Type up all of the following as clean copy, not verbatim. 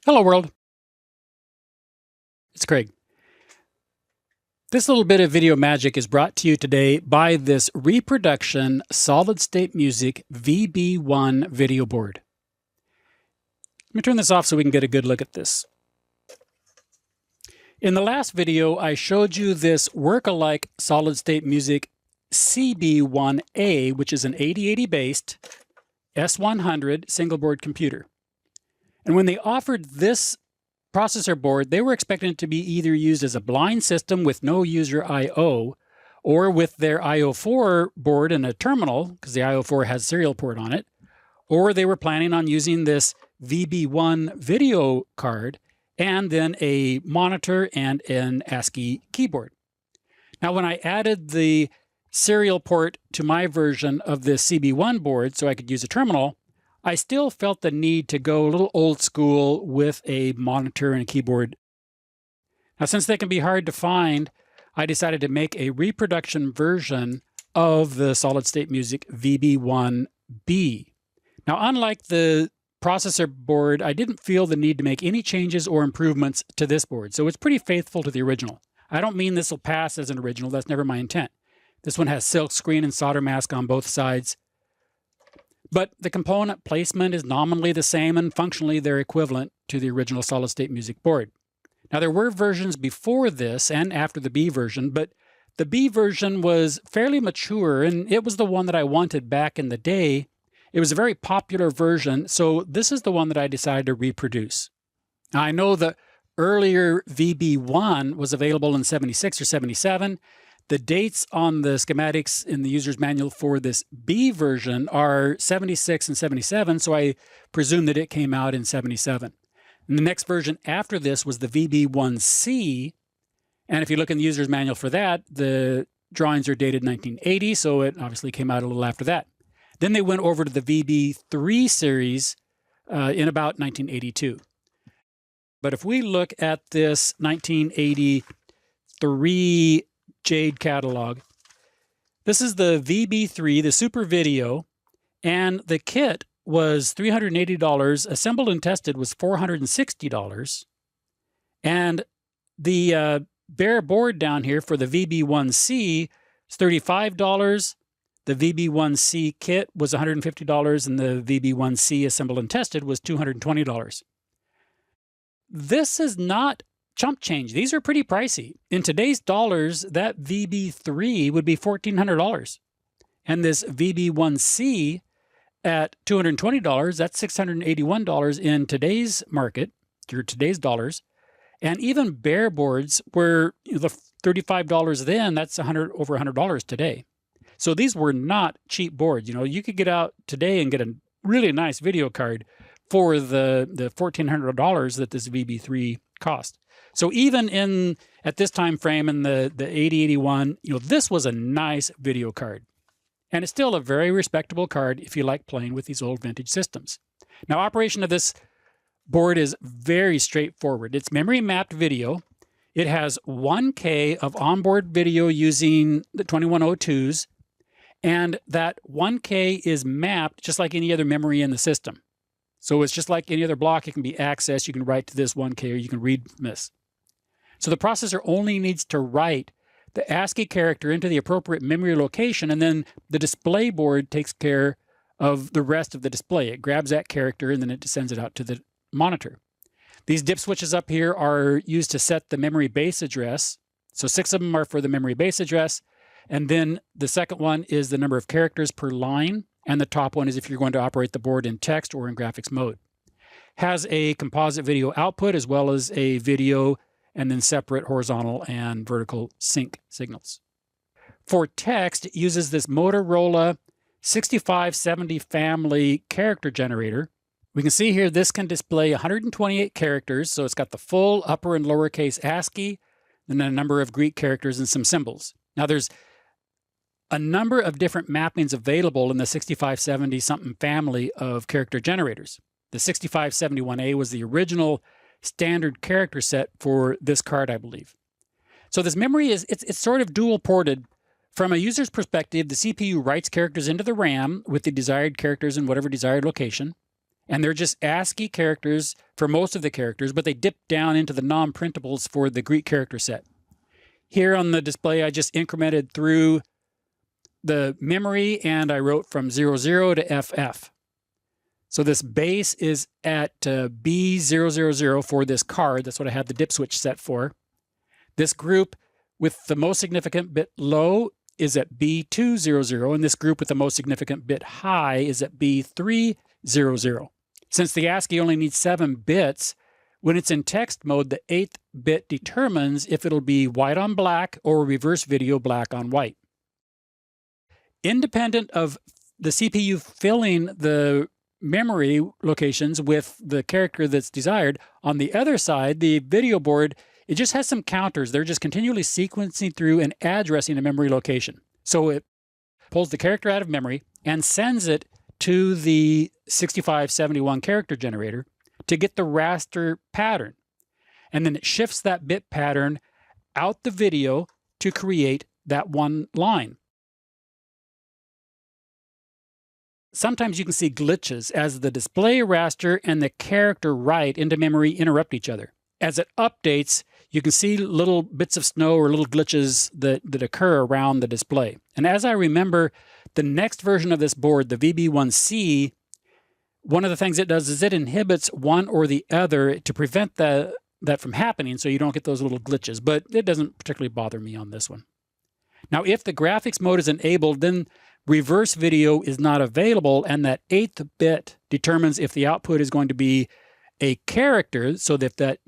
Hello world, it's Craig. This little bit of video magic is brought to you today by this reproduction solid-state music VB1 video board. Let me turn this off so we can get a good look at this. In the last video, I showed you this workalike solid-state music CB1A, which is an 8080 based S100 single board computer. And when they offered this processor board, they were expecting it to be either used as a blind system with no user I/O, or with their I/O4 board and a terminal, because the I/O4 has serial port on it, or they were planning on using this VB1 video card and then a monitor and an ASCII keyboard. Now, when I added the serial port to my version of this CB1 board so I could use a terminal, I still felt the need to go a little old school with a monitor and a keyboard. Now, since they can be hard to find, I decided to make a reproduction version of the solid-state music VB1B. Now, unlike the processor board, I didn't feel the need to make any changes or improvements to this board, so it's pretty faithful to the original. I don't mean this will pass as an original, that's never my intent. This one has silk screen and solder mask on both sides. But the component placement is nominally the same and functionally they're equivalent to the original solid-state music board. Now, there were versions before this and after the B version, but the B version was fairly mature and it was the one that I wanted back in the day. It was a very popular version, so this is the one that I decided to reproduce. Now, I know the earlier VB1 was available in 76 or 77. The dates on the schematics in the user's manual for this B version are 76 and 77, so I presume that it came out in 77. And the next version after this was the VB1C, and if you look in the user's manual for that, the drawings are dated 1980, so it obviously came out a little after that. Then they went over to the VB3 series in about 1982. But if we look at this 1983 Jade catalog, this is the VB3, the Super Video, and the kit was $380. Assembled and tested was $460. And the bare board down here for the VB1C is $35. The VB1C kit was $150, and the VB1C assembled and tested was $220. This is not chump change. These are pretty pricey. In today's dollars, that VB3 would be $1,400. And this VB1C at $220, that's $681 in today's market, or today's dollars. And even bare boards were the $35 then, that's over $100 today. So these were not cheap boards. You know, you could get out today and get a really nice video card for the $1,400 that this VB3 cost. So even at this time frame in the 8081, you know, this was a nice video card. And it's still a very respectable card if you like playing with these old vintage systems. Now, operation of this board is very straightforward. It's memory mapped video. It has 1K of onboard video using the 2102s, and that 1K is mapped just like any other memory in the system. So it's just like any other block. It can be accessed. You can write to this 1K or you can read from this. So the processor only needs to write the ASCII character into the appropriate memory location, and then the display board takes care of the rest of the display. It grabs that character and then it sends it out to the monitor. These dip switches up here are used to set the memory base address. So 6 of them are for the memory base address. And then the second one is the number of characters per line. And the top one is if you're going to operate the board in text or in graphics mode. Has a composite video output as well as a video and then separate horizontal and vertical sync signals. For text, it uses this Motorola 6570 family character generator. We can see here this can display 128 characters, so it's got the full upper and lowercase ASCII, and then a number of Greek characters and some symbols. Now there's a number of different mappings available in the 6570-something family of character generators. The 6571A was the original standard character set for this card, I believe. So this memory it's sort of dual ported. From a user's perspective, the CPU writes characters into the RAM with the desired characters in whatever desired location. And they're just ASCII characters for most of the characters, but they dip down into the non-printables for the Greek character set. Here on the display, I just incremented through the memory and I wrote from 00 to FF. So this base is at B000 for this card. That's what I have the dip switch set for. This group with the most significant bit low is at B200, and this group with the most significant bit high is at B300. Since the ASCII only needs 7 bits, when it's in text mode, the 8th bit determines if it'll be white on black or reverse video black on white. Independent of the CPU filling the memory locations with the character that's desired, on the other side, the video board, it just has some counters. They're just continually sequencing through and addressing a memory location. So it pulls the character out of memory and sends it to the 6571 character generator to get the raster pattern. And then it shifts that bit pattern out the video to create that one line. Sometimes you can see glitches as the display raster and the character write into memory interrupt each other. As it updates, you can see little bits of snow or little glitches that occur around the display. And as I remember, the next version of this board, the VB1C, one of the things it does is it inhibits one or the other to prevent that from happening so you don't get those little glitches. But it doesn't particularly bother me on this one. Now, if the graphics mode is enabled, then reverse video is not available, and that 8th bit determines if the output is going to be a character, so that that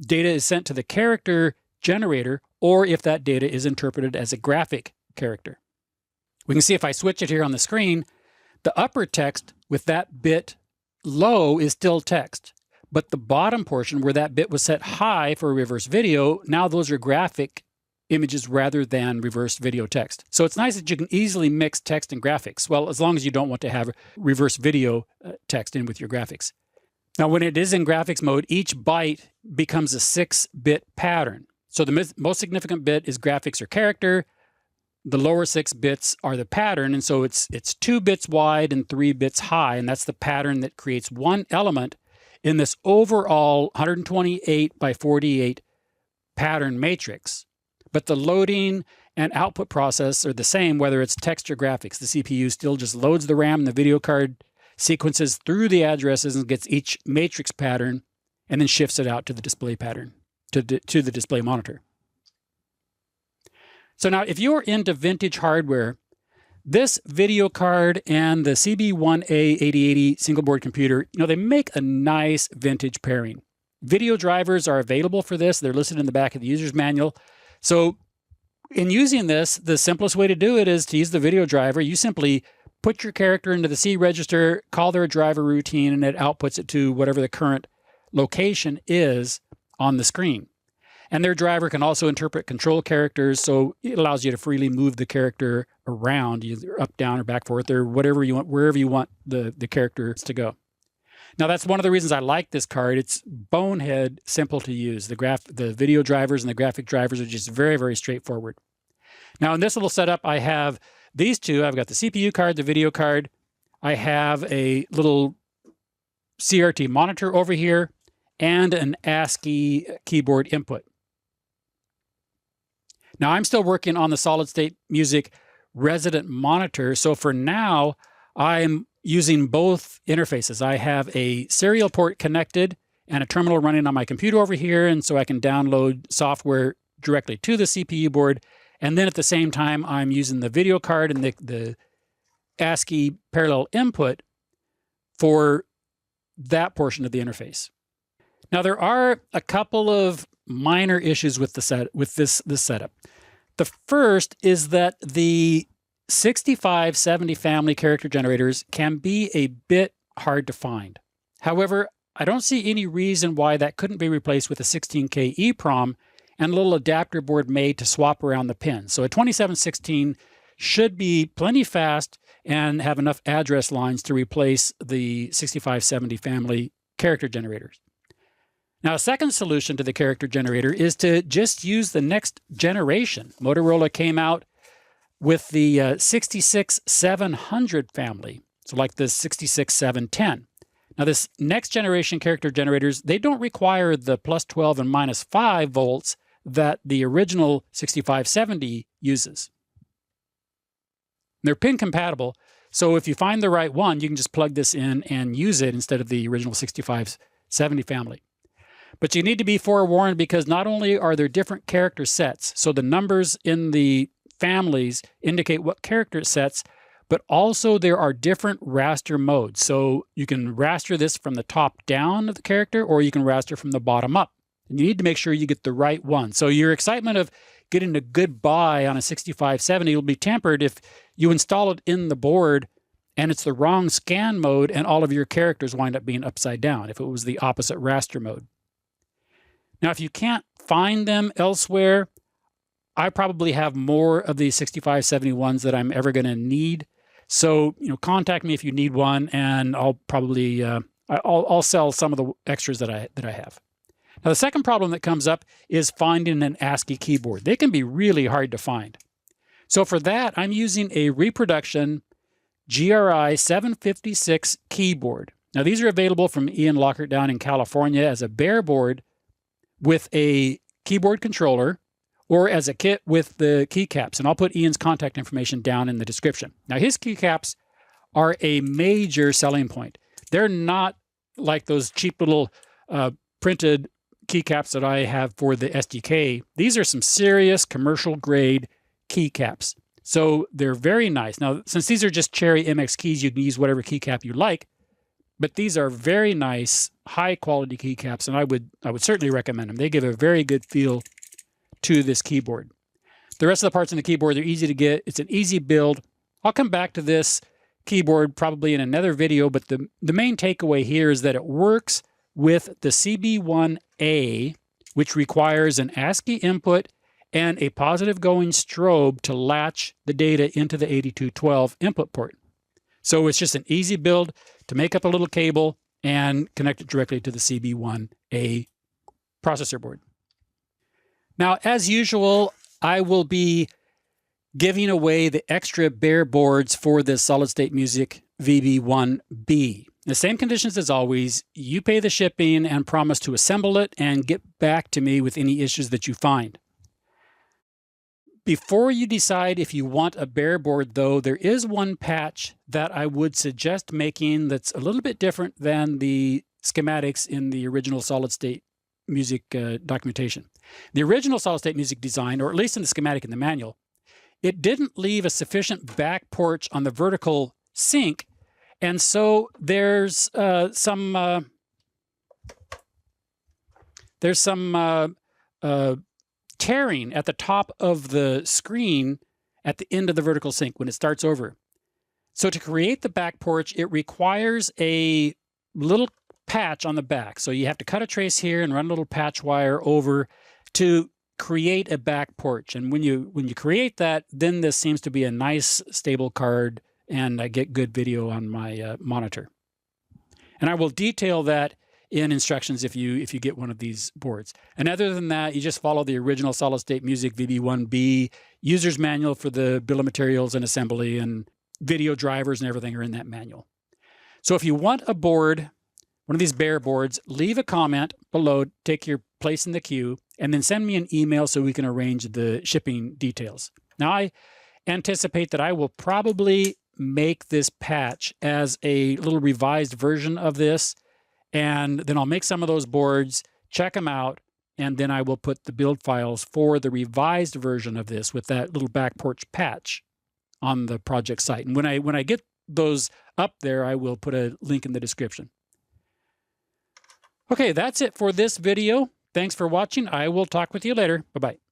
data is sent to the character generator, or if that data is interpreted as a graphic character. We can see if I switch it here on the screen, the upper text with that bit low is still text, but the bottom portion where that bit was set high for reverse video, now those are graphic images rather than reverse video text. So it's nice that you can easily mix text and graphics. Well, as long as you don't want to have reverse video text in with your graphics. Now, when it is in graphics mode, each byte becomes a 6-bit pattern. So the most significant bit is graphics or character. The lower 6 bits are the pattern, and so it's 2 bits wide and 3 bits high, and that's the pattern that creates one element in this overall 128 by 48 pattern matrix. But the loading and output process are the same, whether it's text or graphics. The CPU still just loads the RAM and the video card, sequences through the addresses and gets each matrix pattern, and then shifts it out to the display pattern, to the display monitor. So now, if you're into vintage hardware, this video card and the CB1A 8080 single board computer, they make a nice vintage pairing. Video drivers are available for this. They're listed in the back of the user's manual. So in using this, the simplest way to do it is to use the video driver. You simply put your character into the C register, call their driver routine, and it outputs it to whatever the current location is on the screen. And their driver can also interpret control characters, so it allows you to freely move the character around, either up, down, or back, forth, or whatever you want, wherever you want the characters to go. Now, that's one of the reasons I like this card. It's bonehead simple to use. The video drivers and the graphic drivers are just very, very straightforward. Now, in this little setup, I have these two. I've got the CPU card, the video card. I have a little CRT monitor over here and an ASCII keyboard input. Now, I'm still working on the solid-state music resident monitor, so for now, I'm using both interfaces. I have a serial port connected and a terminal running on my computer over here, and so I can download software directly to the CPU board. And then at the same time, I'm using the video card and the ASCII parallel input for that portion of the interface. Now, there are a couple of minor issues with this setup. The first is that the 6570 family character generators can be a bit hard to find. However, I don't see any reason why that couldn't be replaced with a 16K EEPROM and a little adapter board made to swap around the pins. So a 2716 should be plenty fast and have enough address lines to replace the 6570 family character generators. Now, a second solution to the character generator is to just use the next generation. Motorola came out with the 66700 family, so like the 66710. Now this next generation character generators, they don't require the plus 12 and minus 5 volts that the original 6570 uses. They're pin compatible, so if you find the right one, you can just plug this in and use it instead of the original 6570 family. But you need to be forewarned because not only are there different character sets, so the numbers in the families indicate what character sets, but also there are different raster modes. So you can raster this from the top down of the character, or you can raster from the bottom up. And you need to make sure you get the right one. So your excitement of getting a good buy on a 6570 will be tempered if you install it in the board and it's the wrong scan mode and all of your characters wind up being upside down if it was the opposite raster mode. Now, if you can't find them elsewhere, I probably have more of these 6571s that I'm ever going to need. So, contact me if you need one, and I'll probably I'll sell some of the extras that I have. Now, the second problem that comes up is finding an ASCII keyboard. They can be really hard to find. So for that, I'm using a reproduction GRI 756 keyboard. Now, these are available from Ian Lockhart down in California as a bare board with a keyboard controller, or as a kit with the keycaps. And I'll put Ian's contact information down in the description. Now, his keycaps are a major selling point. They're not like those cheap little printed keycaps that I have for the SDK. These are some serious commercial grade keycaps. So they're very nice. Now, since these are just Cherry MX keys, you can use whatever keycap you like. But these are very nice, high quality keycaps, and I would certainly recommend them. They give a very good feel to this keyboard. The rest of the parts in the keyboard, they're easy to get. It's an easy build. I'll come back to this keyboard probably in another video, but the main takeaway here is that it works with the CB1A, which requires an ASCII input and a positive going strobe to latch the data into the 8212 input port. So it's just an easy build to make up a little cable and connect it directly to the CB1A processor board. Now, as usual, I will be giving away the extra bare boards for the solid state music VB1B. The same conditions as always. You pay the shipping and promise to assemble it and get back to me with any issues that you find. Before you decide if you want a bare board, though, there is one patch that I would suggest making that's a little bit different than the schematics in the original solid state music documentation. The original solid state music design, or at least in the schematic in the manual, it didn't leave a sufficient back porch on the vertical sink, and so there's some tearing at the top of the screen at the end of the vertical sink when it starts over. So to create the back porch, it requires a little patch on the back. So you have to cut a trace here and run a little patch wire over to create a back porch. And when you create that, then this seems to be a nice stable card, and I get good video on my monitor. And I will detail that in instructions if you get one of these boards. And other than that, you just follow the original solid state music VB1B user's manual for the bill of materials and assembly, and video drivers and everything are in that manual. So if you want a board, one of these bare boards, leave a comment below, take your place in the queue, and then send me an email so we can arrange the shipping details. Now, I anticipate that I will probably make this patch as a little revised version of this, and then I'll make some of those boards, check them out, and then I will put the build files for the revised version of this with that little back porch patch on the project site. And when I get those up there, I will put a link in the description. Okay, that's it for this video. Thanks for watching. I will talk with you later. Bye-bye.